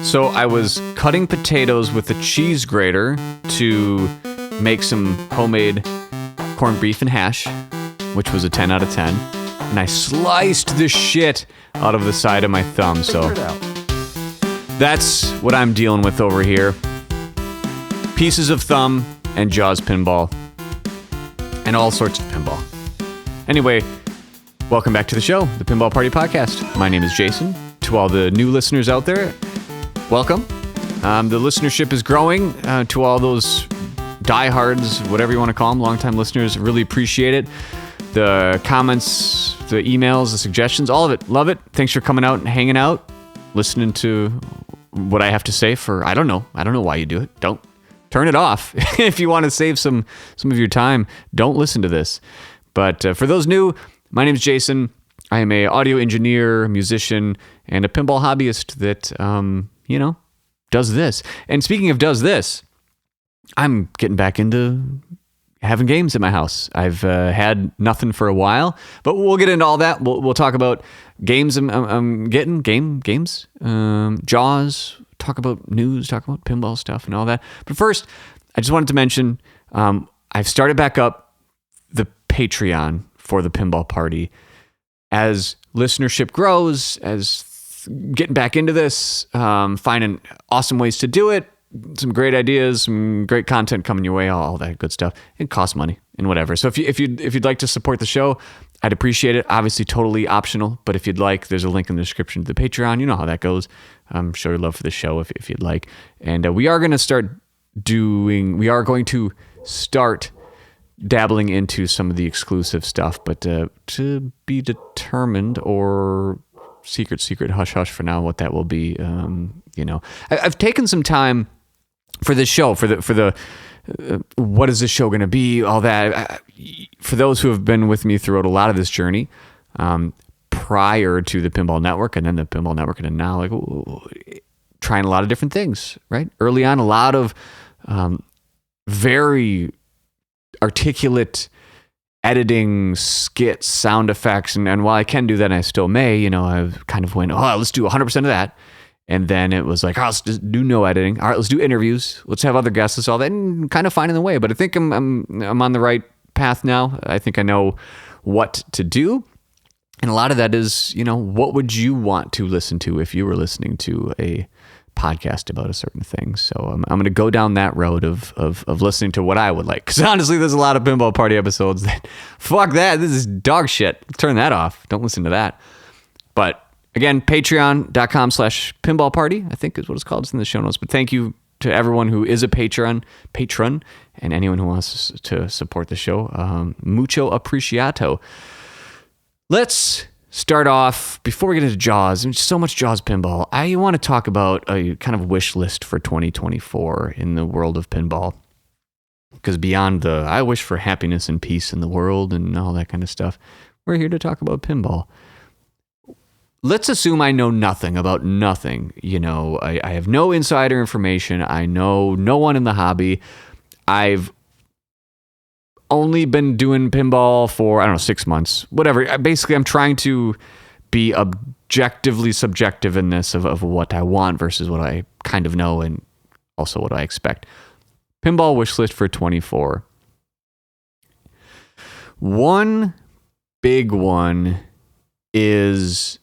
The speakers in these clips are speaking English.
So I was cutting potatoes with a cheese grater to make some homemade corned beef and hash, which was a 10 out of 10. And I sliced the shit out of the side of my thumb. So that's what I'm dealing with over here. Pieces of thumb and Jaws pinball. And all sorts of pinball. Anyway, welcome back to the show, the Pinball Party Podcast. My name is Jason. To all the new listeners out there, welcome. The listenership is growing. To all those diehards, whatever you want to call them, longtime listeners, really appreciate it. The comments, the emails, the suggestions, all of it. Love it. Thanks for coming out and hanging out, listening to what I have to say for, I don't know why you do it. Don't turn it off. If you want to save some of your time, don't listen to this. But for those new, my name is Jason. I am an audio engineer, musician, and a pinball hobbyist that, does this. And speaking of does this, I'm getting back into having games at my house. I've had nothing for a while, but we'll get into all that. We'll talk about games I'm getting, games, Jaws, talk about news, talk about pinball stuff and all that. But first, I just wanted to mention I've started back up the Patreon for the Pinball Party. As listenership grows, as getting back into this, finding awesome ways to do it, some great ideas, some great content coming your way, all that good stuff. It costs money and whatever. So if you'd like to support the show, I'd appreciate it. Obviously, totally optional. But if you'd like, there's a link in the description to the Patreon. You know how that goes. Show your love for the show if you'd like. And we are going to start dabbling into some of the exclusive stuff, but to be determined, or secret hush hush for now what that will be. I've taken some time for this show, for the what is this show going to be, all that. For those who have been with me throughout a lot of this journey, prior to the Pinball Network and then the Pinball Network and then now, trying a lot of different things, right? Early on, a lot of very articulate editing, skits, sound effects, and while I can do that, and I still may, I kind of went, let's do 100% of that. And then it was like, let's just do no editing. All right, let's do interviews. Let's have other guests. Let's all that, and kind of finding the way. But I think I'm on the right path now. I think I know what to do. And a lot of that is, what would you want to listen to if you were listening to a podcast about a certain thing? So I'm going to go down that road of listening to what I would like. Because honestly, there's a lot of Pinball Party episodes that, fuck that, this is dog shit. Turn that off. Don't listen to that. But again, patreon.com/pinballparty, I think is what it's called. It's in the show notes. But thank you to everyone who is a patron, and anyone who wants to support the show. Mucho apreciato. Let's start off, before we get into Jaws, and so much Jaws pinball, I want to talk about a kind of wish list for 2024 in the world of pinball. Because beyond I wish for happiness and peace in the world and all that kind of stuff, we're here to talk about pinball. Let's assume I know nothing about nothing. I have no insider information. I know no one in the hobby. I've only been doing pinball for, 6 months, whatever. Basically, I'm trying to be objectively subjective in this of what I want versus what I kind of know and also what I expect. Pinball wish list for 24. One big one is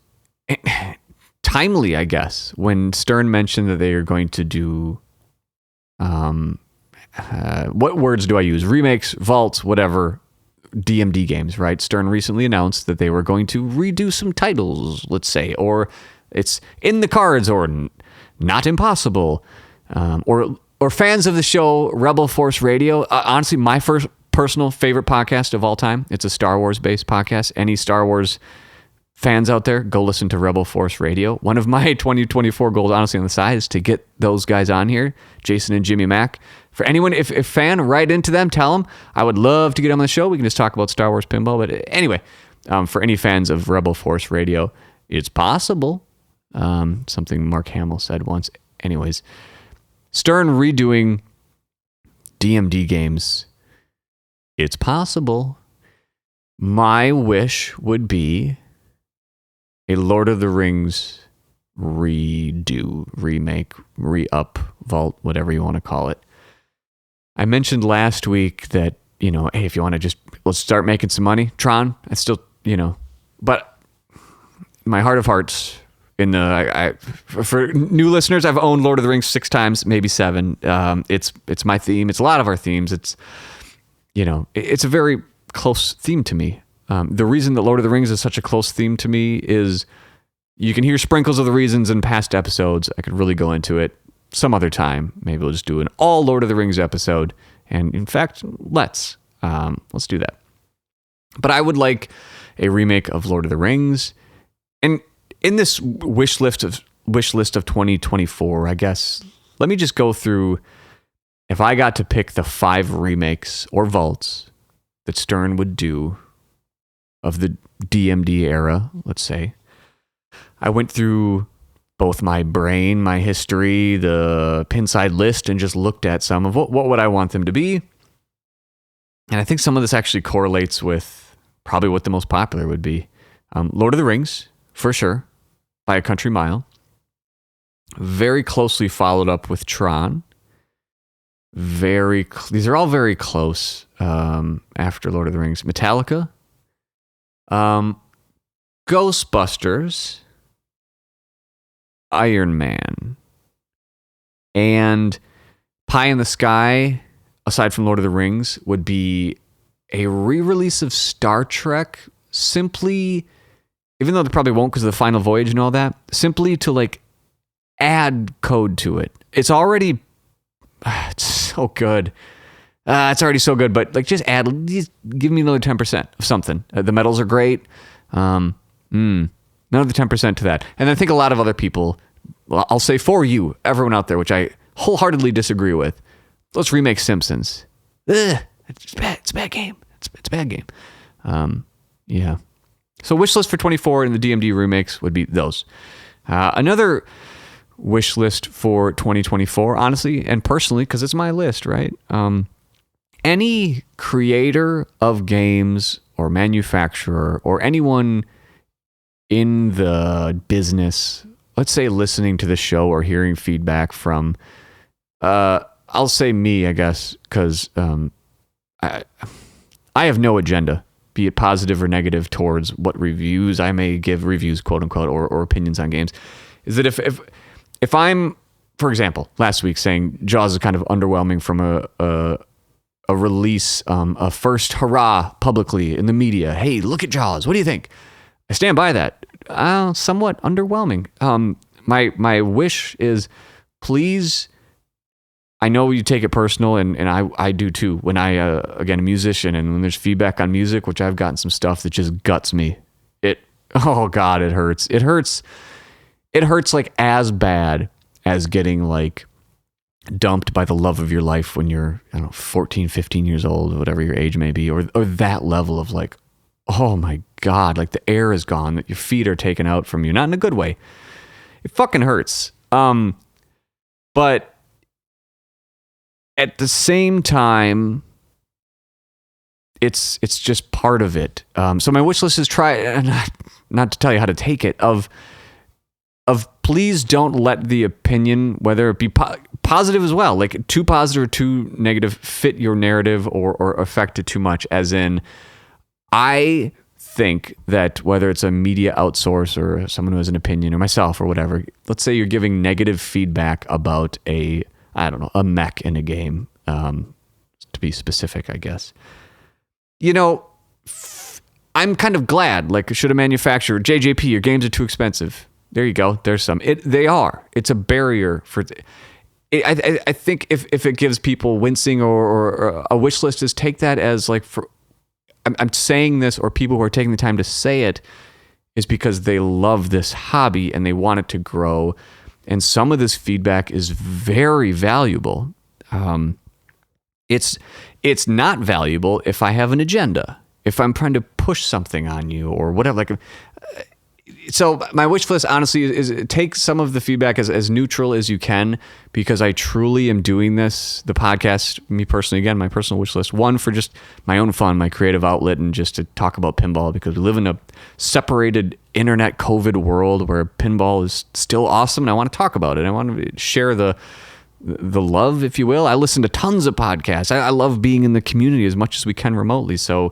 timely, I guess, when Stern mentioned that they are going to do what words do I use? Remakes, vaults, whatever, DMD games, right? Stern recently announced that they were going to redo some titles, let's say, or it's in the cards, or not impossible, or fans of the show Rebel Force Radio. Honestly, my first personal favorite podcast of all time. It's a Star Wars based podcast. Any Star Wars fans out there, go listen to Rebel Force Radio. One of my 2024 goals, honestly, on the side, is to get those guys on here, Jason and Jimmy Mack. For anyone, if fan, write into them, tell them I would love to get on the show. We can just talk about Star Wars pinball. But anyway, for any fans of Rebel Force Radio, it's possible. Something Mark Hamill said once. Anyways, Stern redoing DMD games. It's possible. My wish would be a Lord of the Rings redo, remake, re-up, vault, whatever you want to call it. I mentioned last week that, hey, if you want to just, let's start making some money. Tron, I still, but my heart of hearts, for new listeners, I've owned Lord of the Rings 6 times, maybe 7. It's my theme. It's a lot of our themes. It's, it's a very close theme to me. The reason that Lord of the Rings is such a close theme to me is you can hear sprinkles of the reasons in past episodes. I could really go into it some other time. Maybe we'll just do an all Lord of the Rings episode. And in fact, let's do that. But I would like a remake of Lord of the Rings. And in this wish list of 2024, I guess, let me just go through, if I got to pick the 5 remakes or vaults that Stern would do of the DMD era, let's say. I went through both my brain, my history, the Pinside list, and just looked at some of what would I want them to be. And I think some of this actually correlates with probably what the most popular would be. Lord of the Rings, for sure, by a country mile. Very closely followed up with Tron. These are all very close after Lord of the Rings. Metallica. Ghostbusters. Iron Man. And Pie in the Sky, aside from Lord of the Rings, would be a re-release of Star Trek, simply, even though they probably won't because of the final voyage and all that, simply to add code to it. It's already, it's so good. It's already so good, but just give me another 10% of something. The medals are great. Another 10% to that. And I think a lot of other people, I'll say for you, everyone out there, which I wholeheartedly disagree with, let's remake Simpsons. It's bad. It's a bad game. It's a bad game. Yeah. So wish list for 24 and the DMD remakes would be those. Another wish list for 2024, honestly and personally, because it's my list, right? Any creator of games or manufacturer or anyone in the business, let's say listening to the show or hearing feedback from, I'll say me, I guess, because I have no agenda, be it positive or negative, towards what reviews I may give, reviews, quote unquote, or opinions on games, is that if I'm, for example, last week saying Jaws is kind of underwhelming from a release, a first hurrah publicly in the media, hey, look at Jaws, what do you think? I stand by that. Somewhat underwhelming. My wish is, please, I know you take it personal, and I do too. When again, a musician, and when there's feedback on music, which I've gotten some stuff that just guts me. Oh God, it hurts. It hurts as bad as getting dumped by the love of your life when you're, 14, 15 years old, whatever your age may be, or that level of oh my God, the air is gone, that your feet are taken out from you, not in a good way. It fucking hurts. But at the same time, it's just part of it. So my wish list is not to tell you how to take it, of please don't let the opinion, whether it be positive as well, too positive or too negative, fit your narrative or affect it too much. As in, I think that whether it's a media outsource or someone who has an opinion or myself or whatever, let's say you're giving negative feedback about a mech in a game, to be specific, I guess. I'm kind of glad, should a manufacturer, JJP, your games are too expensive. There you go. There's some. They are. It's a barrier for. I think if it gives people wincing or a wish list, is take that as for. I'm saying this, or people who are taking the time to say it, is because they love this hobby and they want it to grow. And some of this feedback is very valuable. It's not valuable if I have an agenda, if I'm trying to push something on you or whatever. So my wish list, honestly, is take some of the feedback as neutral as you can, because I truly am doing this, the podcast, me personally, again, my personal wish list, one, for just my own fun, my creative outlet, and just to talk about pinball, because we live in a separated internet COVID world where pinball is still awesome, and I want to talk about it. I want to share the love, if you will. I listen to tons of podcasts. I love being in the community as much as we can remotely. So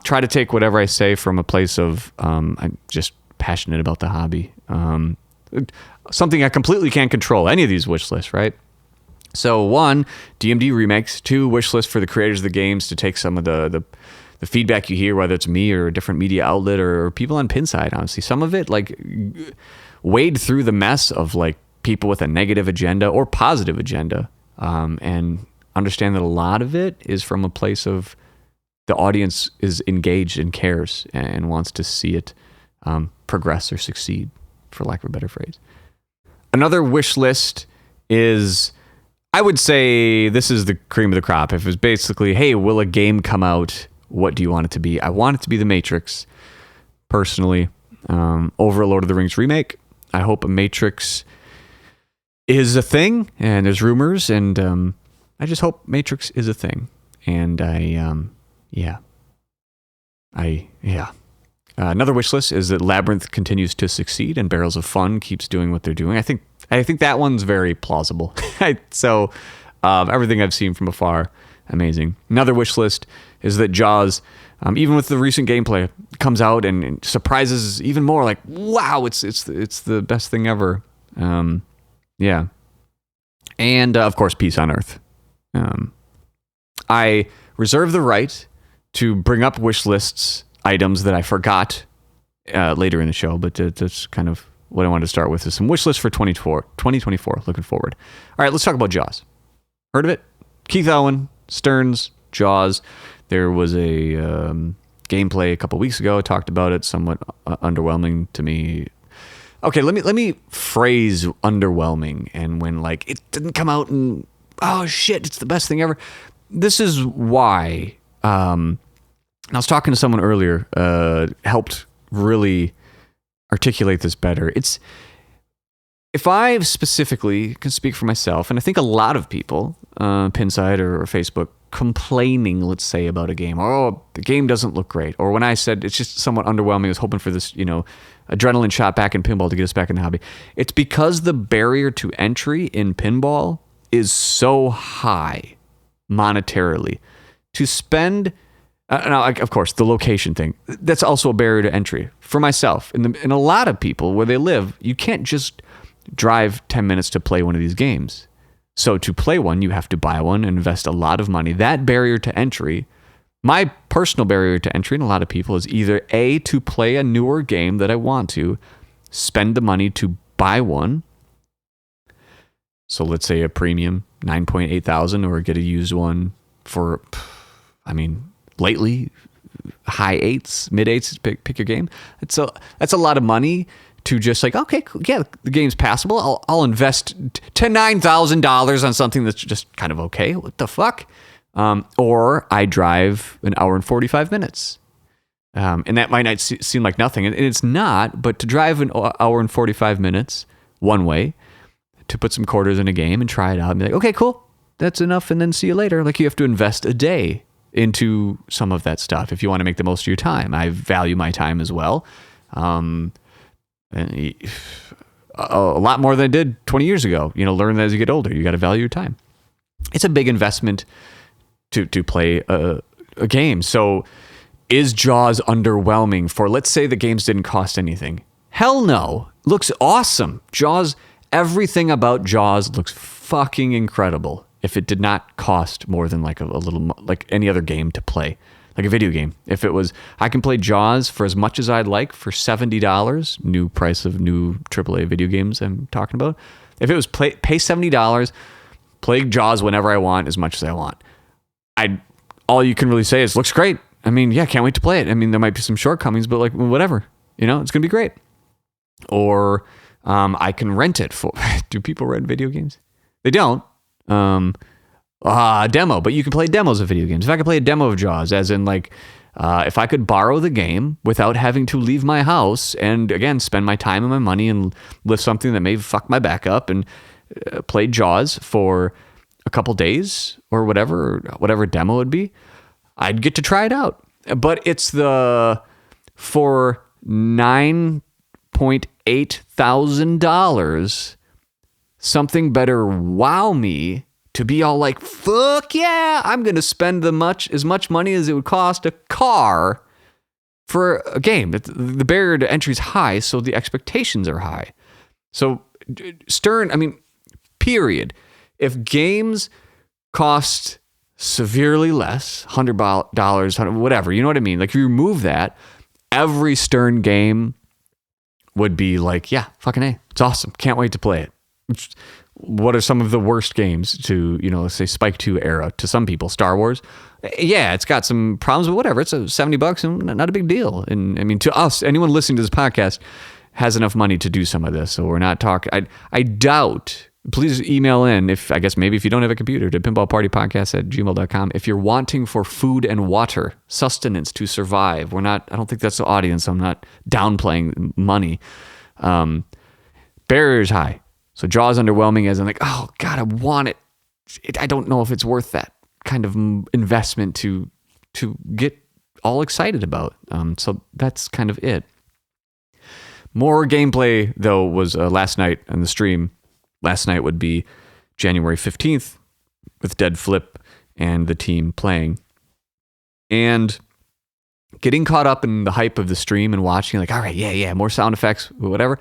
try to take whatever I say from a place of I'm just passionate about the hobby. Something I completely can't control, any of these wish lists, right? So 1, DMD remakes. 2, wish list for the creators of the games to take some of the feedback you hear, whether it's me or a different media outlet or people on Pinside, honestly. Some of it, like, wade through the mess of, like, people with a negative agenda or positive agenda, and understand that a lot of it is from a place of the audience is engaged and cares and wants to see it progress or succeed, for lack of a better phrase. Another wish list is, I would say this is the cream of the crop. If it was basically, hey, will a game come out? What do you want it to be? I want it to be The Matrix, personally, over a Lord of the Rings remake. I hope a Matrix is a thing, and there's rumors, and I just hope Matrix is a thing. And another wish list is that Labyrinth continues to succeed and Barrels of Fun keeps doing what they're doing. I think that one's very plausible. So everything I've seen from afar, amazing. Another wish list is that Jaws, even with the recent gameplay, comes out and surprises even more. Like, wow, it's the best thing ever. Yeah. And of course, Peace on Earth. I reserve the right to bring up wish lists items that I forgot later in the show, but that's kind of what I wanted to start with, is some wish lists for 2024. Looking forward. All right, let's talk about Jaws. Heard of it? Keith Owen, Stearns, Jaws. There was a gameplay a couple weeks ago. I talked about it, somewhat underwhelming to me. Okay, let me phrase underwhelming, and when, like, it didn't come out and, oh shit, it's the best thing ever. This is why, I was talking to someone earlier, helped really articulate this better. It's, if I specifically can speak for myself, and I think a lot of people, Pinside or Facebook, complaining, let's say, about a game, oh, the game doesn't look great, or when I said it's just somewhat underwhelming, I was hoping for this, adrenaline shot back in pinball to get us back in the hobby. It's because the barrier to entry in pinball is so high monetarily. To spend, now, of course, the location thing, that's also a barrier to entry. For myself, and a lot of people where they live, you can't just drive 10 minutes to play one of these games. So to play one, you have to buy one and invest a lot of money. That barrier to entry, my personal barrier to entry, and a lot of people, is either A, to play a newer game that I want to, spend the money to buy one. So let's say a premium, 9.8 thousand, or get a used one for, lately, high 8s, mid 8s, pick your game. That's a lot of money to just like, okay, cool, yeah, the game's passable. I'll invest $9,000 on something that's just kind of okay. What the fuck? Or I drive an hour and 45 minutes. And that might not seem like nothing. And it's not, but to drive an hour and 45 minutes one way, to put some quarters in a game and try it out and be like, okay, cool, that's enough, and then see you later. Like, you have to invest a day into some of that stuff if you want to make the most of your time. I value my time as well. And a lot more than I did 20 years ago. Learn that as you get older. You got to value your time. It's a big investment to play a game. So is Jaws underwhelming for, let's say the games didn't cost anything? Hell no. Looks awesome. Jaws, everything about Jaws looks fucking incredible if it did not cost more than like a little, like any other game to play. Like a video game. If it was, I can play Jaws for as much as I'd like for $70, new price of new AAA video games I'm talking about. If it was pay $70, play Jaws whenever I want, as much as I want. All you can really say is, looks great. Can't wait to play it. There might be some shortcomings, but like, whatever. It's going to be great. Or I can rent it for, do people rent video games? They don't. Demo, but you can play demos of video games. If I could play a demo of Jaws, as in like, if I could borrow the game without having to leave my house and again spend my time and my money and lift something that may fuck my back up and play Jaws for a couple days or whatever demo would be, I'd get to try it out. But it's for $9,800. Something better wow me to be all like, fuck yeah, I'm going to spend as much money as it would cost a car for a game. The barrier to entry is high, so the expectations are high. So Stern, period. If games cost severely less, $100, whatever, you know what I mean? Like, if you remove that, every Stern game would be like, yeah, fucking A, it's awesome. Can't wait to play it. What are some of the worst games to, let's say Spike 2 era to some people? Star Wars. Yeah, it's got some problems, but whatever. It's $70 and not a big deal. And to us, anyone listening to this podcast has enough money to do some of this. So we're not talking. I doubt. Please email in if you don't have a computer to pinballpartypodcast@gmail.com. If you're wanting for food and water, sustenance to survive. I don't think that's the audience. I'm not downplaying money. Barrier's high. So Jaws underwhelming as I'm like, oh God, I want it. I don't know if it's worth that kind of investment to get all excited about. So that's kind of it. More gameplay though was last night on the stream. Last night would be January 15th with Dead Flip and the team playing. And getting caught up in the hype of the stream and watching, like, all right, yeah, more sound effects, whatever.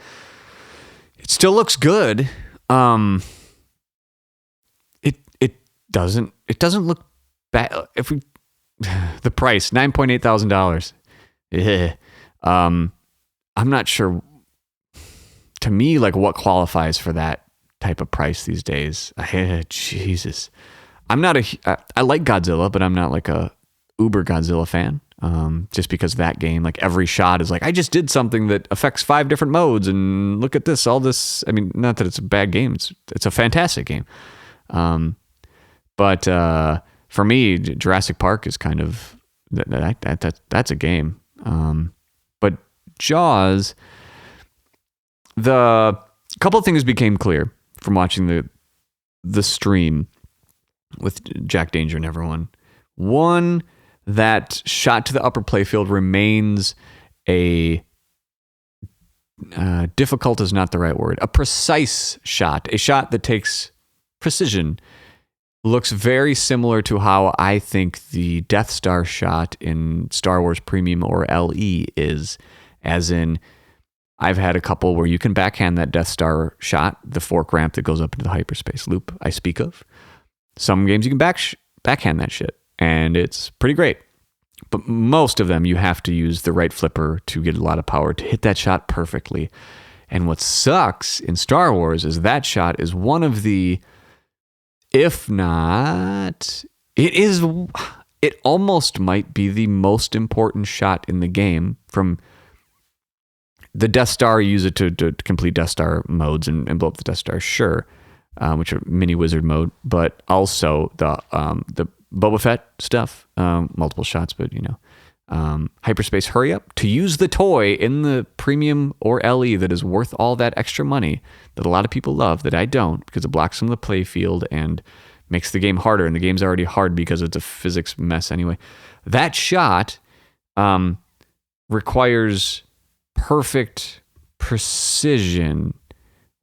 It still looks good. It doesn't look bad. The price, $9,800. Yeah. I'm not sure. To me, like, what qualifies for that type of price these days? Jesus. I like Godzilla, but I'm not like a uber Godzilla fan. Just because that game, like, every shot is like, I just did something that affects 5 different modes, and look at this, all this. Not that it's a bad game. It's a fantastic game. But for me, Jurassic Park is kind of that's a game. But Jaws, the couple of things became clear from watching the stream with Jack Danger and everyone. One, that shot to the upper playfield remains difficult is not the right word. A precise shot, a shot that takes precision, looks very similar to how I think the Death Star shot in Star Wars Premium or LE is. As in, I've had a couple where you can backhand that Death Star shot, the fork ramp that goes up into the hyperspace loop I speak of. Some games you can backhand that shit, and it's pretty great. But most of them, you have to use the right flipper to get a lot of power to hit that shot perfectly. And what sucks in Star Wars is that shot is one of the, if not, it almost might be the most important shot in the game. From the Death Star, you use it to complete Death Star modes and blow up the Death Star, sure, which are mini wizard mode, but also the Boba Fett stuff, multiple shots, but hyperspace hurry up to use the toy in the Premium or LE that is worth all that extra money that a lot of people love, that I don't, because it blocks some of the play field and makes the game harder, and the game's already hard because it's a physics mess anyway. That shot requires perfect precision,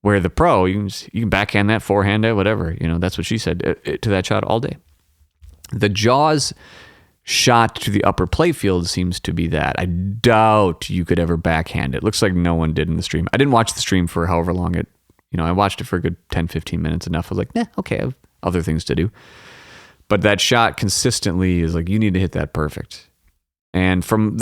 where the pro, you can backhand that, forehand it, whatever. That's what she said to that shot all day. The Jaws shot to the upper playfield seems to be that. I doubt you could ever backhand it. Looks like no one did in the stream. I didn't watch the stream for however long I watched it for a good 10, 15 minutes enough. I was like, okay, I have other things to do. But that shot consistently is like, you need to hit that perfect. And from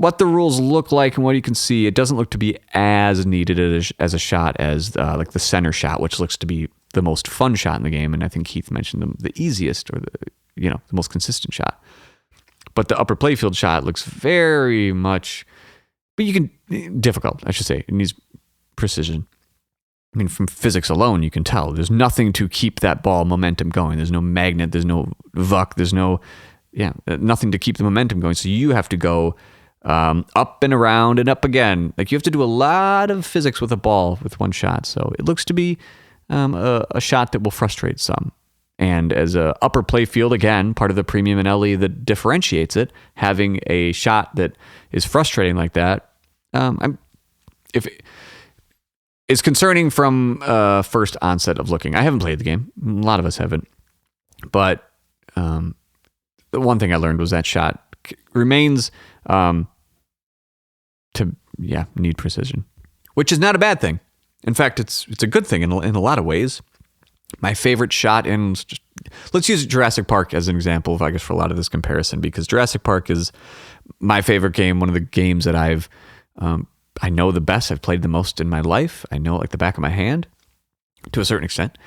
what the rules look like and what you can see, it doesn't look to be as needed as a shot as like the center shot, which looks to be the most fun shot in the game. And I think Keith mentioned the easiest, or the most consistent shot. But the upper playfield shot looks very much, difficult, I should say. It needs precision. From physics alone, you can tell there's nothing to keep that ball momentum going. There's no magnet, there's no vuck, there's nothing to keep the momentum going. So you have to go up and around and up again. Like, you have to do a lot of physics with a ball with one shot. So it looks to be a shot that will frustrate some. And as a upper playfield, again, part of the Premium and LE that differentiates it, having a shot that is frustrating like that I'm if it's concerning from first onset of looking. I haven't played the game. A lot of us haven't, but the one thing I learned was that shot remains need precision, which is not a bad thing. In fact, it's a good thing in a lot of ways. My favorite shot let's use Jurassic Park as an example, I guess, for a lot of this comparison, because Jurassic Park is my favorite game, one of the games that I know the best. I've played the most in my life. I know it like the back of my hand to a certain extent.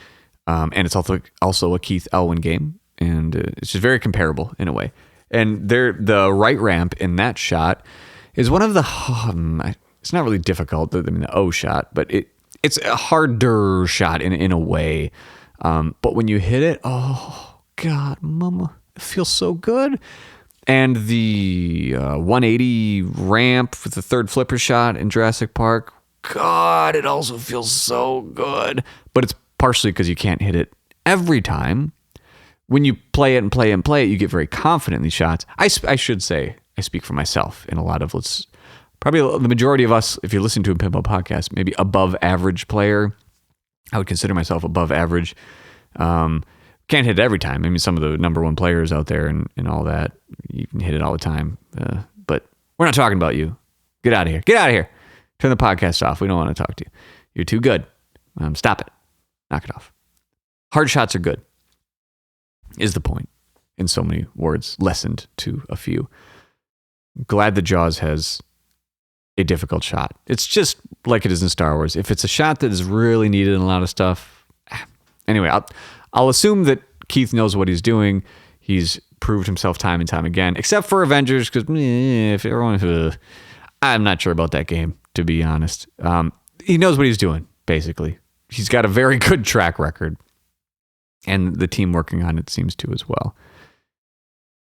And it's also a Keith Elwin game, and it's just very comparable in a way. And the right ramp in that shot is one of the, it's not really difficult, the O shot, but it's a harder shot in a way. But when you hit it, oh God, mama, it feels so good. And the 180 ramp with the third flipper shot in Jurassic Park, God, it also feels so good. But it's partially because you can't hit it every time. When you play it and play it and play it, you get very confident in these shots. I should say, I speak for myself in a lot of, probably the majority of us, if you're listening to a pinball podcast, maybe above average player. I would consider myself above average. Can't hit it every time. I mean, some of the number one players out there and all that, you can hit it all the time. But we're not talking about you. Get out of here. Get out of here. Turn the podcast off. We don't want to talk to you. You're too good. Stop it. Knock it off. Hard shots are good, is the point. In so many words, lessened to a few. Glad the Jaws has a difficult shot. It's just like it is in Star Wars. If it's a shot that is really needed in a lot of stuff. Anyway, I'll assume that Keith knows what he's doing. He's proved himself time and time again, except for Avengers, because if everyone, I'm not sure about that game, to be honest. He knows what he's doing, basically. He's got a very good track record, and the team working on it seems to as well.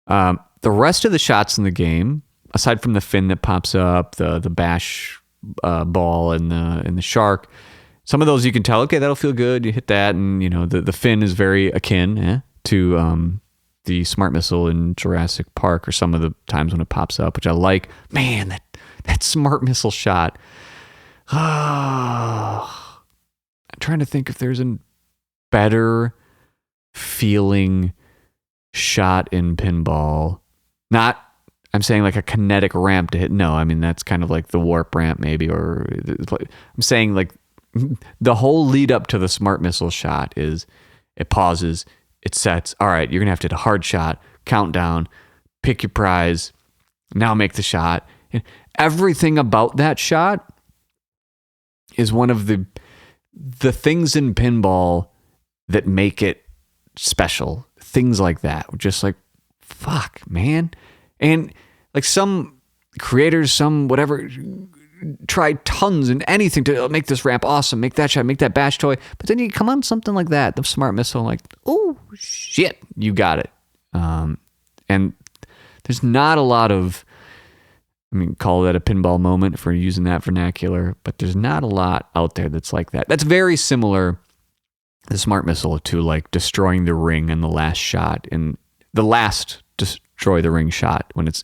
The rest of the shots in the game, aside from the fin that pops up, the bash ball and the shark, some of those you can tell, okay, that'll feel good. You hit that, and the fin is very akin to the smart missile in Jurassic Park, or some of the times when it pops up, which I like. Man, that smart missile shot. I'm trying to think if there's a better feeling shot in pinball. Not, I'm saying like a kinetic ramp to hit. No, I mean, that's kind of like the warp ramp maybe, or I'm saying like the whole lead up to the smart missile shot is it pauses, it sets. All right, you're going to have to hit a hard shot, countdown, pick your prize, now make the shot. And everything about that shot is one of the things in pinball that make it special. Things like that. Just like, fuck, man. And like some creators, some whatever, tried tons and anything to make this ramp awesome, make that shot, make that bash toy. But then you come on something like that, the smart missile, like, oh shit, you got it. And there's not a lot of, I mean, call that a pinball moment for using that vernacular, but there's not a lot out there that's like that. That's very similar, the smart missile, to like destroying the ring in the last shot, and the last destroy the ring shot when it's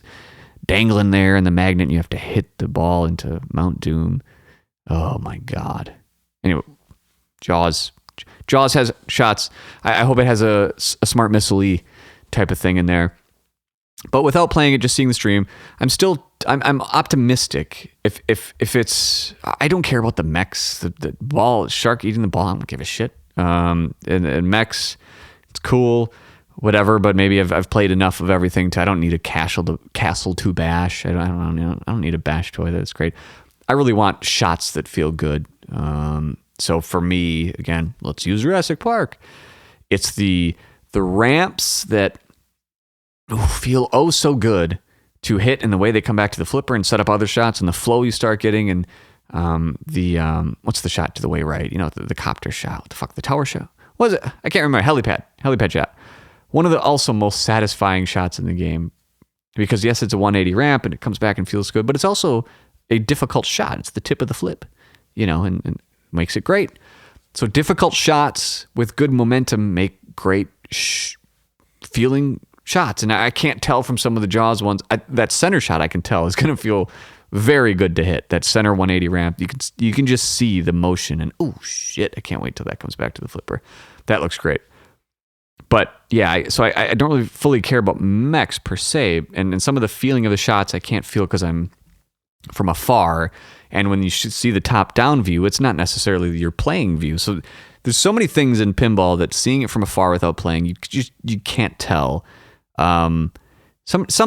dangling there and the magnet, and you have to hit the ball into Mount Doom. Oh my God. Anyway, Jaws has shots. I hope it has a smart missile-y type of thing in there. But without playing it, just seeing the stream, I'm optimistic. If it's, I don't care about the mechs, the ball, shark eating the ball, I don't give a shit. And mechs, it's cool, whatever. But maybe I've played enough of everything I don't need a castle to bash. I don't need a bash toy. That's great. I really want shots that feel good. So for me, again, let's use Jurassic Park. It's the ramps that feel oh so good to hit, and the way they come back to the flipper and set up other shots, and the flow you start getting, and what's the shot to the way right? The copter shot. What the fuck? The tower shot? What was it? I can't remember. Helipad shot. One of the also most satisfying shots in the game, because yes, it's a 180 ramp and it comes back and feels good, but it's also a difficult shot. It's the tip of the flip, and makes it great. So difficult shots with good momentum make great feeling shots. And I can't tell from some of the Jaws ones, that center shot I can tell is going to feel very good to hit. That center 180 ramp, you can just see the motion, and oh shit, I can't wait till that comes back to the flipper. That looks great. But yeah, I don't really fully care about mechs per se, and some of the feeling of the shots I can't feel because I'm from afar, and when you should see the top-down view, it's not necessarily your playing view. So there's so many things in pinball that seeing it from afar without playing, you can't tell. Some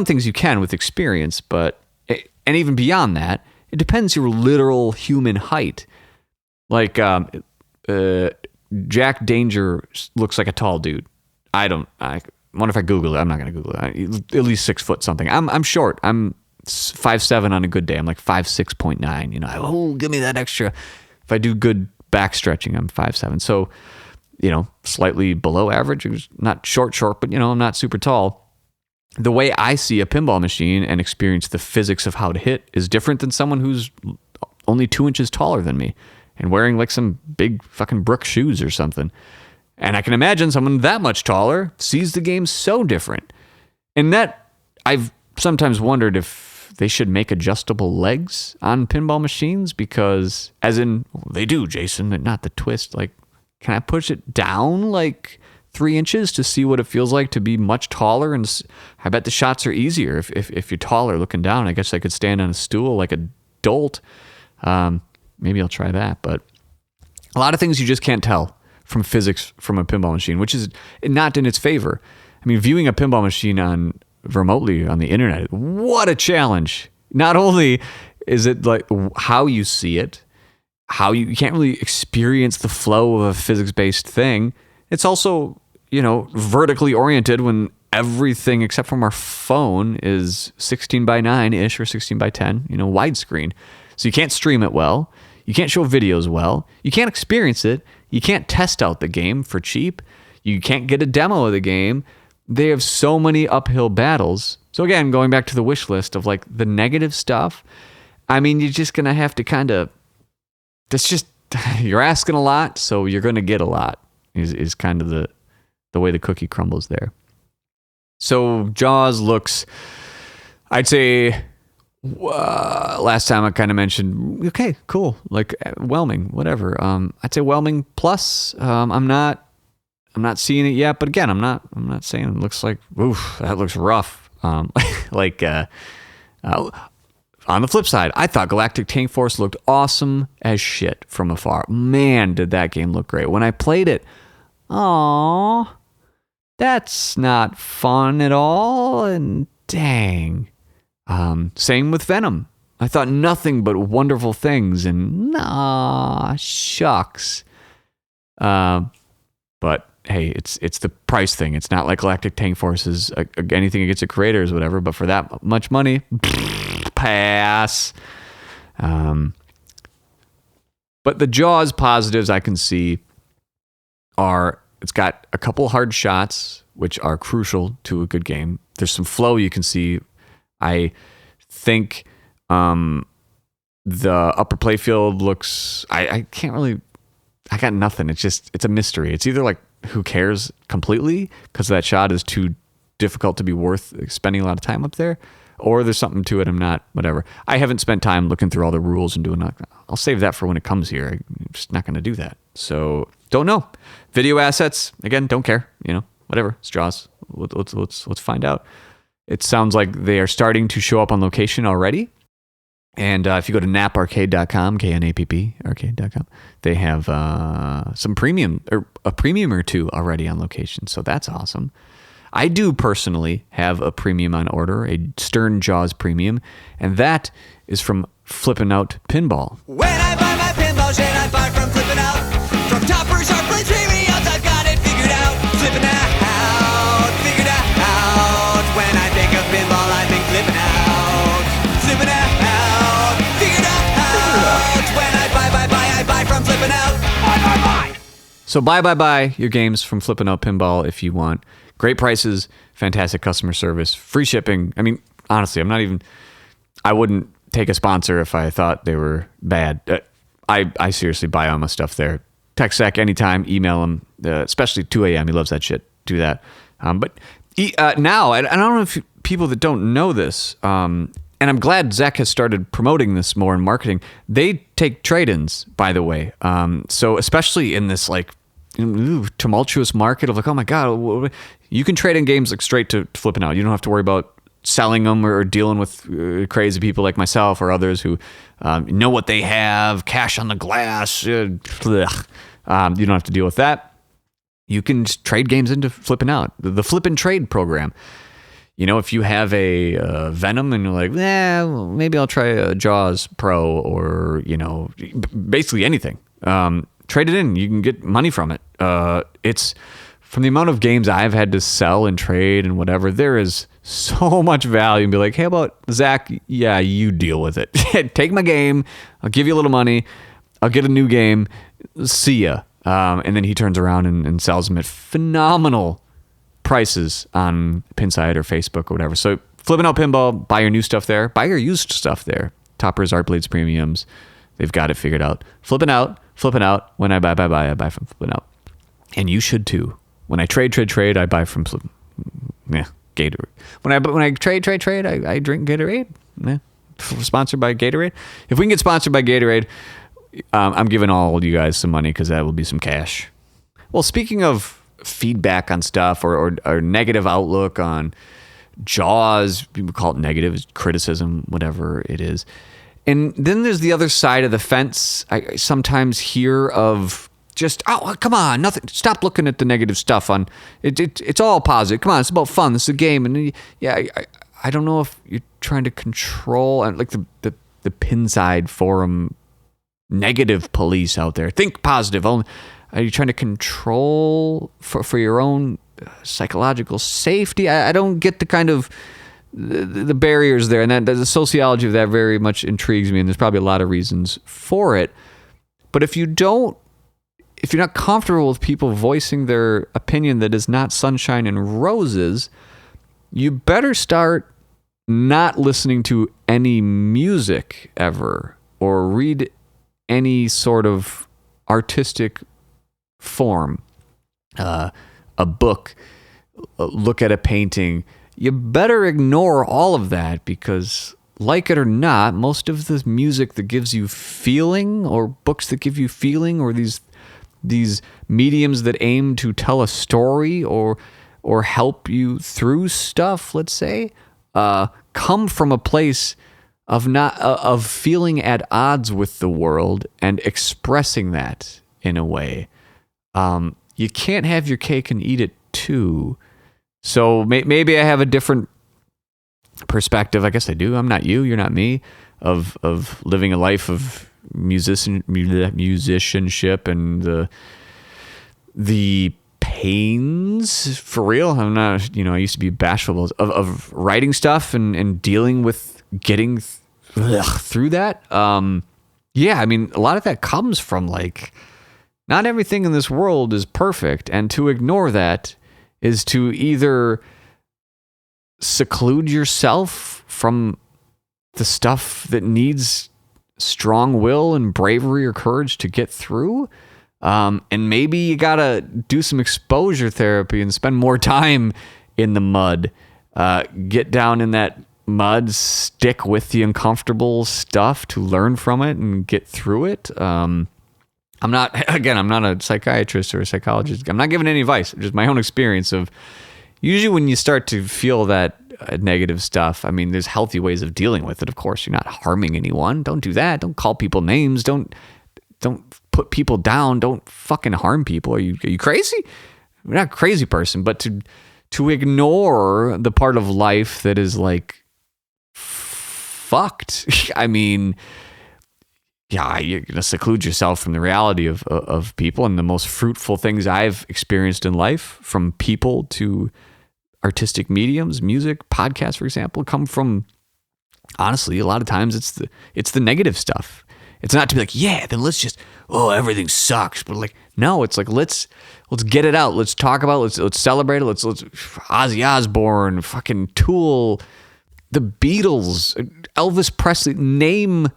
things you can with experience, and even beyond that, it depends your literal human height. Like Jack Danger looks like a tall dude. I wonder if I Google it. I'm not going to Google it. At least 6 foot something. I'm short. I'm 5'7" on a good day. I'm like 5'6.9. You know, oh, give me that extra. If I do good back stretching, I'm 5'7". So, you know, slightly below average. Not short, but you know, I'm not super tall. The way I see a pinball machine and experience the physics of how to hit is different than someone who's only 2 inches taller than me and wearing like some big fucking Brooks shoes or something. And I can imagine someone that much taller sees the game so different. And that, I've sometimes wondered if they should make adjustable legs on pinball machines, because, as in, they do, Jason, not the twist. Like, can I push it down like 3 inches to see what it feels like to be much taller? And I bet the shots are easier if you're taller looking down. I guess I could stand on a stool like a dolt. Maybe I'll try that. But a lot of things you just can't tell from physics from a pinball machine, which is not in its favor. I mean, viewing a pinball machine remotely on the internet, what a challenge. Not only is it like how you see it, how you can't really experience the flow of a physics-based thing. It's also, you know, vertically oriented when everything except from our phone is 16 by 9-ish or 16 by 10, you know, widescreen. So you can't stream it well. You can't show videos well. You can't experience it. You can't test out the game for cheap. You can't get a demo of the game. They have so many uphill battles. So again, going back to the wish list of like the negative stuff, I mean, you're just going to have to kind of, you're asking a lot, so you're going to get a lot is kind of the way the cookie crumbles there. So Jaws looks, I'd say, last time I kind of mentioned, okay, cool, like whelming, whatever. I'd say whelming plus. I'm not seeing it yet, but again, I'm not saying it looks like, oof, that looks rough. Like on the flip side, I thought Galactic Tank Force looked awesome as shit from afar. Man, did that game look great. When I played it, aww, that's not fun at all, and dang. Same with Venom. I thought nothing but wonderful things, and nah, shucks. But hey, it's the price thing. It's not like Galactic Tank Force is anything against the creators, whatever. But for that much money, pass. But the Jaws positives I can see are it's got a couple hard shots, which are crucial to a good game. There's some flow you can see. I think the upper playfield looks, I can't really, I got nothing. It's a mystery. It's either like, who cares completely because that shot is too difficult to be worth spending a lot of time up there, or there's something to it. I'm not, whatever. I haven't spent time looking through all the rules and doing that. I'll save that for when it comes here. I'm just not going to do that. So don't know. Video assets, again, don't care, you know, whatever. It's Jaws. Let's find out. It sounds like they are starting to show up on location already. And if you go to naparcade.com, K-N-A-P-P, arcade.com, they have some premium, or a premium or two already on location. So that's awesome. I do personally have a premium on order, a Stern Jaws premium, and that is from Flippin' Out Pinball. When I buy my pinball shit, I buy from Flippin' Out. From Topper, Sharpless, Premiums, I've got it figured out. Flippin' out, figured out. When I think of pinball, I think Flippin' Out. Flippin' out, figured out. When I buy from Flippin' Out. Buy. So buy your games from Flippin' Out Pinball if you want. Great prices, fantastic customer service, free shipping. I mean, honestly, I wouldn't take a sponsor if I thought they were bad. I seriously buy all my stuff there. Text Zach anytime, email him, especially 2 a.m. He loves that shit. Do that. But now, I don't know if people that don't know this, And I'm glad Zach has started promoting this more in marketing. They take trade-ins, by the way. So especially in this like tumultuous market of like, oh my God, you can trade in games like straight to flipping out. You don't have to worry about selling them or dealing with crazy people like myself or others who know what they have, cash on the glass. You don't have to deal with that. You can just trade games into flipping out. The flip and trade program. You know, if you have a Venom and you're like, well, maybe I'll try a Jaws Pro or, you know, basically anything. Trade it in. You can get money from it. It's from the amount of games I've had to sell and trade and whatever, there is so much value. And be like, hey, how about Zach? Yeah, you deal with it. Take my game. I'll give you a little money. I'll get a new game. See ya. And then he turns around and sells them at phenomenal prices on Pinside or Facebook or whatever. So Flipping Out Pinball, buy your new stuff there. Buy your used stuff there. Toppers, Art Blades, Premiums. They've got it figured out. Flipping out. When I buy, I buy from Flipping Out. And you should too. When I trade, I buy from Gatorade. When I trade, I drink Gatorade. Sponsored by Gatorade. If we can get sponsored by Gatorade, I'm giving all you guys some money because that will be some cash. Well, speaking of feedback on stuff or negative outlook on Jaws, people call it negative criticism, whatever it is. And then there's the other side of the fence. I sometimes hear of just, oh, come on, nothing. Stop looking at the negative stuff on it. It's all positive. Come on, it's about fun. This is a game. And yeah, I don't know if you're trying to control like the Pinside forum negative police out there. Think positive. Only. Are you trying to control for your own psychological safety? I don't get the kind of the barriers there, and that the sociology of that very much intrigues me, and there's probably a lot of reasons for it. But if you're not comfortable with people voicing their opinion that is not sunshine and roses, you better start not listening to any music ever or read any sort of artistic form, a book, look at a painting. You better ignore all of that because, like it or not, most of the music that gives you feeling or books that give you feeling or these mediums that aim to tell a story or help you through stuff, let's say, come from a place of feeling at odds with the world and expressing that in a way. You can't have your cake and eat it too. So maybe I have a different perspective. I guess I do. I'm not you. You're not me. Of living a life of musicianship and the pains for real. I'm not. I used to be bashful of writing stuff and dealing with getting through that. Yeah, I mean, a lot of that comes from like. Not everything in this world is perfect, and to ignore that is to either seclude yourself from the stuff that needs strong will and bravery or courage to get through, and maybe you gotta do some exposure therapy and spend more time in the mud. Get down in that mud, stick with the uncomfortable stuff to learn from it and get through it. I'm not a psychiatrist or a psychologist. I'm not giving any advice, just my own experience of usually when you start to feel that negative stuff, I mean, there's healthy ways of dealing with it. Of course, you're not harming anyone. Don't do that. Don't call people names. Don't put people down. Don't fucking harm people. Are you crazy? You're not a crazy person, but to ignore the part of life that is like fucked. I mean, yeah, you're going to seclude yourself from the reality of people. And the most fruitful things I've experienced in life, from people to artistic mediums, music, podcasts, for example, come from, honestly, a lot of times it's the negative stuff. It's not to be like, yeah, then let's just, everything sucks. But like, no, it's like, let's get it out. Let's talk about it. Let's celebrate it. Let's Ozzy Osbourne, fucking Tool, the Beatles, Elvis Presley, name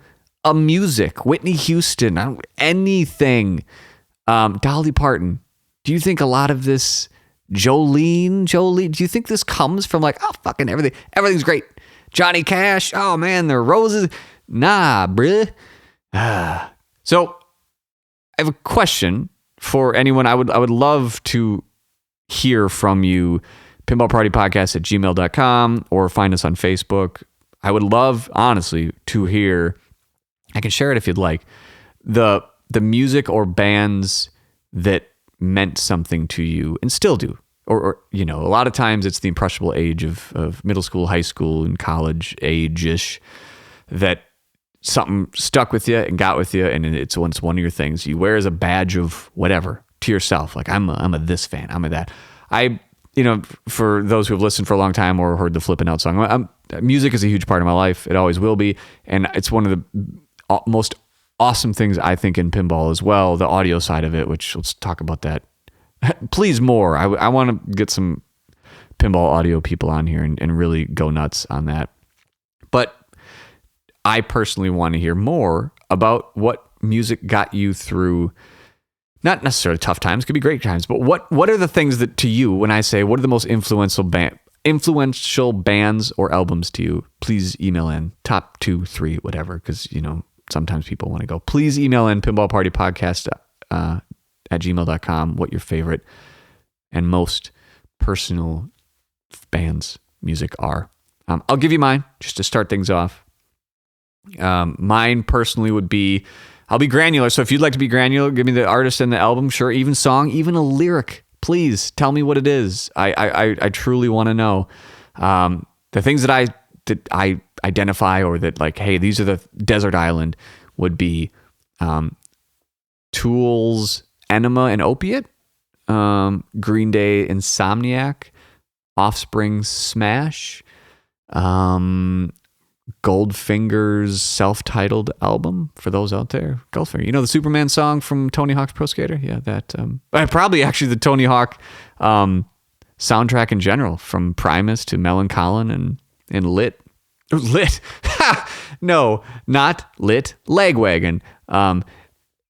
a music, Whitney Houston, anything, Dolly Parton. Do you think a lot of this Jolene, do you think this comes from like, fucking everything's great? Johnny Cash. Oh man, the roses. Nah, bruh. So I have a question for anyone. I would love to hear from you. pinballpartypodcast@gmail.com or find us on Facebook. I would love, honestly, to hear. I can share it if you'd like. The music or bands that meant something to you and still do. Or a lot of times it's the impressionable age of middle school, high school, and college age-ish that something stuck with you and got with you, and it's one of your things you wear as a badge of whatever to yourself. Like, I'm a this fan, I'm a that. For those who have listened for a long time or heard the Flippin' Out song, music is a huge part of my life. It always will be, and it's one of the most awesome things I think in pinball as well, the audio side of it, which let's talk about that. Please more. I want to get some pinball audio people on here and really go nuts on that. But I personally want to hear more about what music got you through, not necessarily tough times, could be great times, but what are the things that to you, when I say what are the most influential bands or albums to you, please email in top 2, 3, whatever, because sometimes people want to go. Please email in pinballpartypodcast at gmail.com what your favorite and most personal bands music are. I'll give you mine just to start things off. Mine personally would be, I'll be granular. So if you'd like to be granular, give me the artist and the album, sure, even song, even a lyric. Please tell me what it is. I truly want to know. The things that I identify, or that like, hey, these are the Desert Island, would be Tool's Enema and Opiate, Green Day Insomniac, Offspring's Smash, Goldfinger's self-titled album, for those out there. Goldfinger, the Superman song from Tony Hawk's Pro Skater? Yeah, that. Probably actually the Tony Hawk soundtrack in general, from Primus to Melancholy and Lit. Lit. No, not Lit. Lagwagon.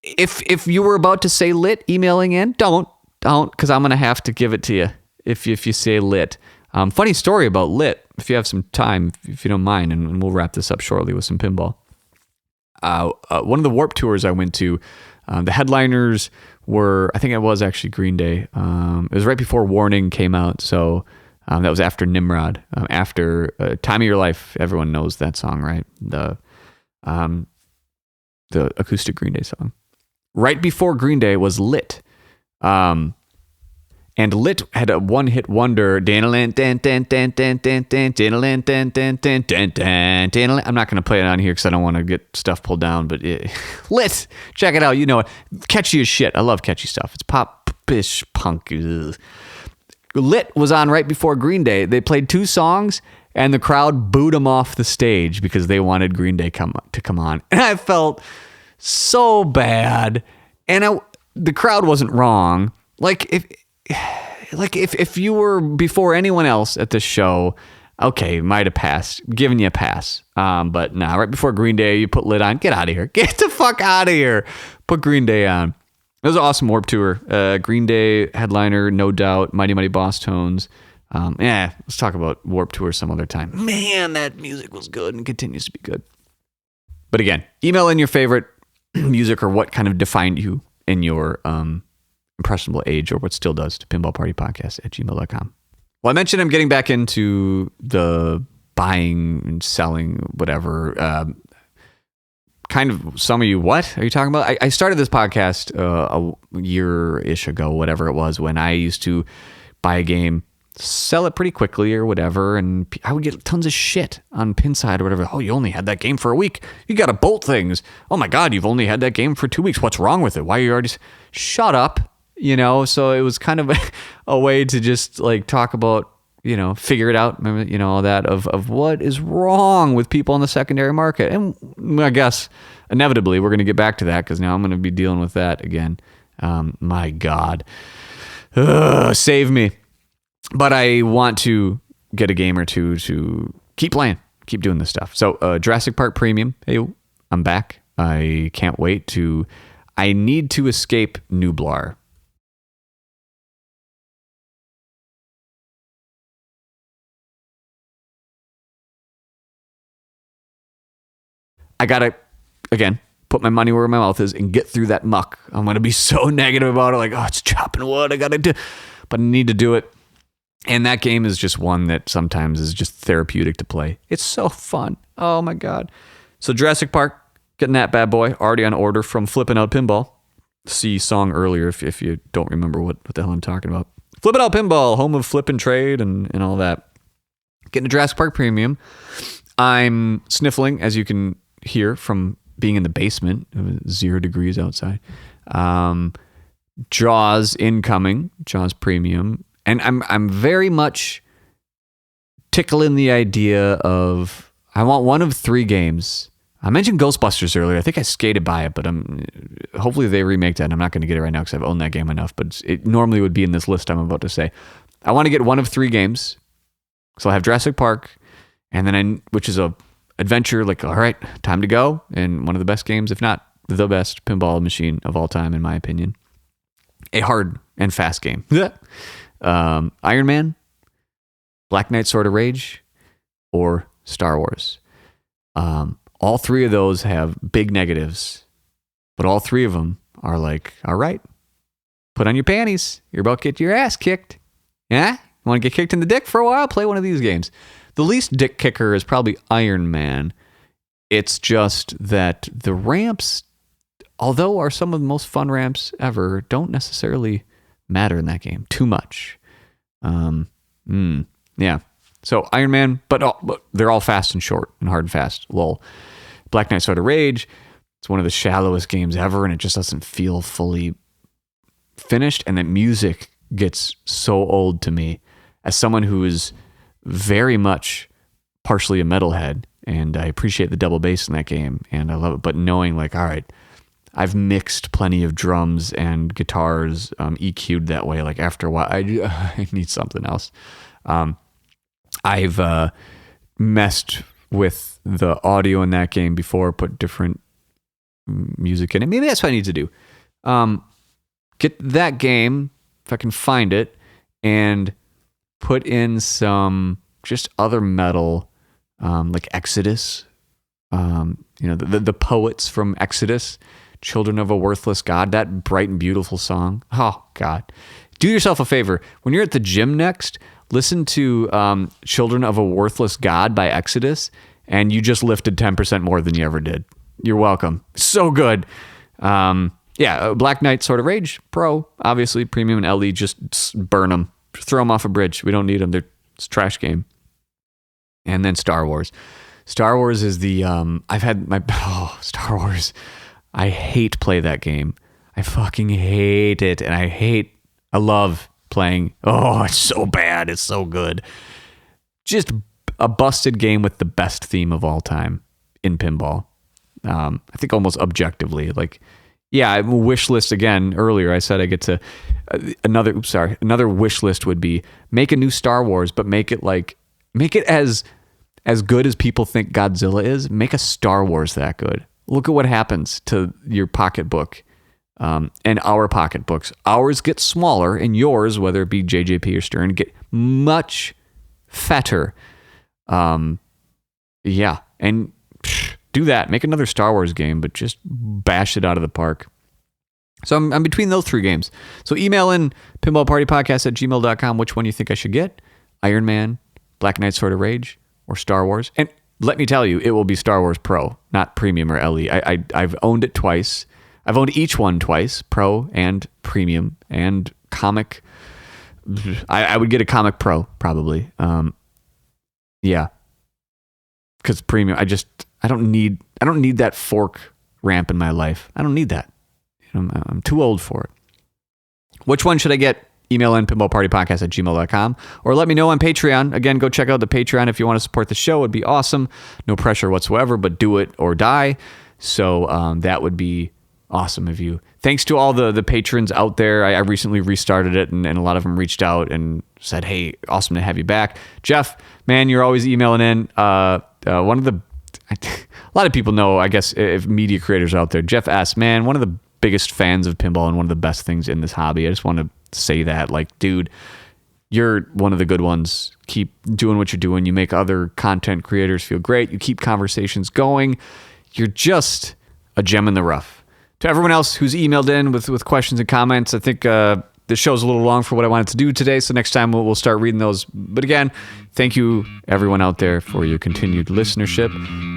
If you were about to say Lit emailing in, don't, because I'm going to have to give it to you if you say Lit. Funny story about Lit, if you have some time, if you don't mind, and we'll wrap this up shortly with some pinball. One of the Warped Tours I went to, the headliners were, I think it was actually Green Day. It was right before Warning came out, so that was after Nimrod. After Time of Your Life, everyone knows that song, right? The acoustic Green Day song. Right before Green Day was Lit. And Lit had a one-hit wonder. I'm not going to play it on here because I don't want to get stuff pulled down, but Lit, check it out. You know it. Catchy as shit. I love catchy stuff. It's pop-ish punk. Ugh. Lit was on right before Green Day. They played 2 songs, and the crowd booed them off the stage because they wanted Green Day to come on. And I felt so bad. And the crowd wasn't wrong. If you were before anyone else at this show, okay, might have passed, giving you a pass. But nah, right before Green Day, you put Lit on. Get out of here. Get the fuck out of here. Put Green Day on. It was an awesome Warped Tour. Green Day headliner, no doubt. Mighty Mighty Boss Tones. Let's talk about Warped Tour some other time. Man, that music was good and continues to be good. But again, email in your favorite music or what kind of defined you in your impressionable age, or what still does, to pinballpartypodcast@gmail.com. Well, I mentioned I'm getting back into the buying and selling, whatever. Kind of, some of you, what are you talking about? I started this podcast a year-ish ago, whatever it was, when I used to buy a game, sell it pretty quickly or whatever, and I would get tons of shit on Pinside or whatever. Oh, you only had that game for a week. You got to bolt things. Oh my God, you've only had that game for 2 weeks. What's wrong with it? Why are you already... Shut up. So it was kind of a way to just like talk about, figure it out, all that of what is wrong with people in the secondary market. And I guess inevitably we're going to get back to that because now I'm going to be dealing with that again. My God. Save me. But I want to get a game or two to keep playing, keep doing this stuff. So Jurassic Park Premium, hey, I'm back. I can't wait I need to escape Nublar. I gotta, again, put my money where my mouth is and get through that muck. I'm gonna be so negative about it, like, oh, it's chopping wood, I gotta do, but I need to do it. And that game is just one that sometimes is just therapeutic to play. It's so fun. Oh my God. So Jurassic Park, getting that bad boy already on order from Flippin' Out Pinball. See song earlier if you don't remember what the hell I'm talking about. Flippin' Out Pinball, home of flip and trade and all that. Getting a Jurassic Park Premium. I'm sniffling, as you can hear from being in the basement. It was 0 degrees outside. Jaws incoming, Jaws Premium. And I'm very much tickling the idea of, I want one of 3 games. I mentioned Ghostbusters earlier. I think I skated by it, but hopefully they remake that. I'm not going to get it right now because I've owned that game enough, but it normally would be in this list I'm about to say. I want to get one of 3 games. So I'll have Jurassic Park, and then which is a adventure, like, all right, time to go. And one of the best games, if not the best pinball machine of all time, in my opinion. A hard and fast game. Iron Man, Black Knight Sword of Rage, or Star Wars. All 3 of those have big negatives, but all 3 of them are like, all right, put on your panties. You're about to get your ass kicked. Yeah? Want to get kicked in the dick for a while? Play one of these games. The least dick kicker is probably Iron Man. It's just that the ramps, although are some of the most fun ramps ever, don't necessarily matter in that game too much. Yeah. So Iron Man, but they're all fast and short and hard and fast. Lol. Black Knight Sword of Rage. It's one of the shallowest games ever, and it just doesn't feel fully finished. And the music gets so old to me as someone who is very much partially a metalhead, and I appreciate the double bass in that game, and I love it. But knowing, like, all right, I've mixed plenty of drums and guitars, EQ'd that way. Like, after a while, I need something else. I've messed with the audio in that game before, put different music in it. Maybe that's what I need to do. Get that game, if I can find it, and put in some just other metal, like Exodus. The poets from Exodus, Children of a Worthless God, that bright and beautiful song. Oh, God. Do yourself a favor. When you're at the gym next, listen to Children of a Worthless God by Exodus, and you just lifted 10% more than you ever did. You're welcome. So good. Black Knight Sword of Rage Pro, obviously, Premium and LE, just burn them. Throw them off a bridge. We don't need them. It's a trash game. And then Star Wars. Star Wars is the, Star Wars. I hate play that game. I fucking hate it. And I love playing. Oh, it's so bad. It's so good. Just a busted game with the best theme of all time in pinball. I think almost objectively. Like, yeah, wish list again. Earlier I said I get to another wish list would be make a new Star Wars, but make it as good as people think Godzilla is. Make a Star Wars that good. Look at what happens to your pocketbook. And our pocketbooks. Ours get smaller, and yours, whether it be JJP or Stern, get much fatter. And do that. Make another Star Wars game, but just bash it out of the park. So I'm between those 3 games. So email in pinballpartypodcast@gmail.com which one you think I should get. Iron Man, Black Knight Sword of Rage, or Star Wars. And let me tell you, it will be Star Wars Pro, not Premium or LE. I've owned it twice. I've owned each one twice, Pro and Premium and Comic. I would get a Comic Pro probably. Because Premium, I don't need that fork ramp in my life. I don't need that. I'm too old for it. Which one should I get? Email in pinballpartypodcast@gmail.com or let me know on Patreon. Again, go check out the Patreon if you want to support the show. It'd be awesome. No pressure whatsoever, but do it or die. So that would be awesome of you. Thanks to all the patrons out there. I recently restarted it, and a lot of them reached out and said, hey, awesome to have you back. Jeff, man, you're always emailing in. One of the... A lot of people know, I guess, if media creators out there. Jeff S., man, one of the biggest fans of pinball and one of the best things in this hobby. I just want to say that, like, dude, you're one of the good ones. Keep doing what you're doing. You make other content creators feel great. You keep conversations going. you're just a gem in the rough. To everyone else who's emailed in with questions and comments, I think this show's a little long for what I wanted to do today, so next time we'll start reading those. But again, thank you everyone out there for your continued listenership,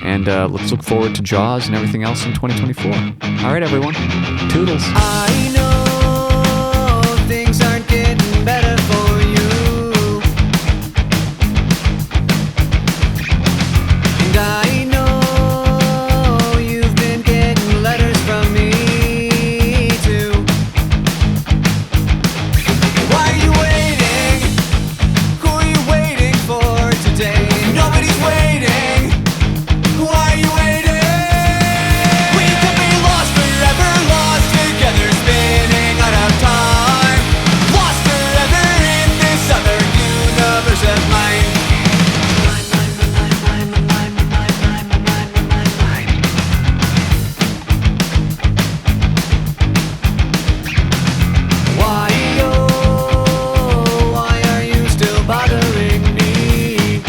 and let's look forward to Jaws and everything else in 2024. All right, everyone. Toodles. I know things aren't getting better for you, and I know you've been getting letters from me too. Why are you waiting? Who are you waiting for today? Nobody's waiting. Why are you waiting? We could be lost forever, lost together, spinning out of time, lost forever in this other universe of mine. Why, oh, why are you still bothering me?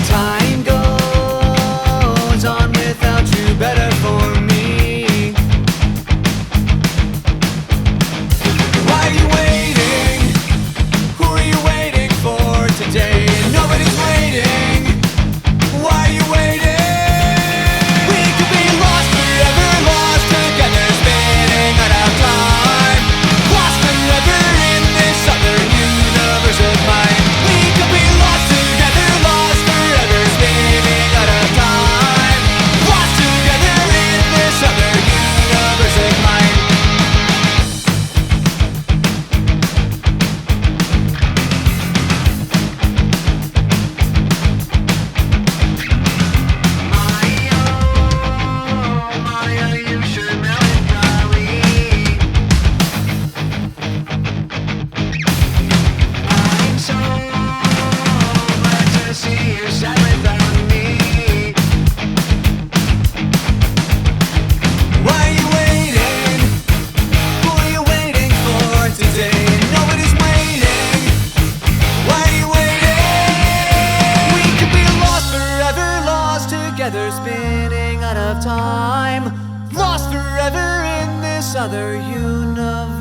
Time goes on without you, better for me. Why are you waiting? Who are you waiting for today? Nobody's waiting. Why are you waiting? We could be lost forever, lost together, spinning out of time, lost forever in this other universe of mine. We could be lost together, lost forever, spinning out of time, lost together in this other universe of mine. Why are you sure melancholy? I'm so glad to see you sad without me. Why are you waiting? Who are you waiting for today? Nobody's waiting. Why are you waiting? We could be lost forever, lost together, spinning out of time, lost forever in this other universe.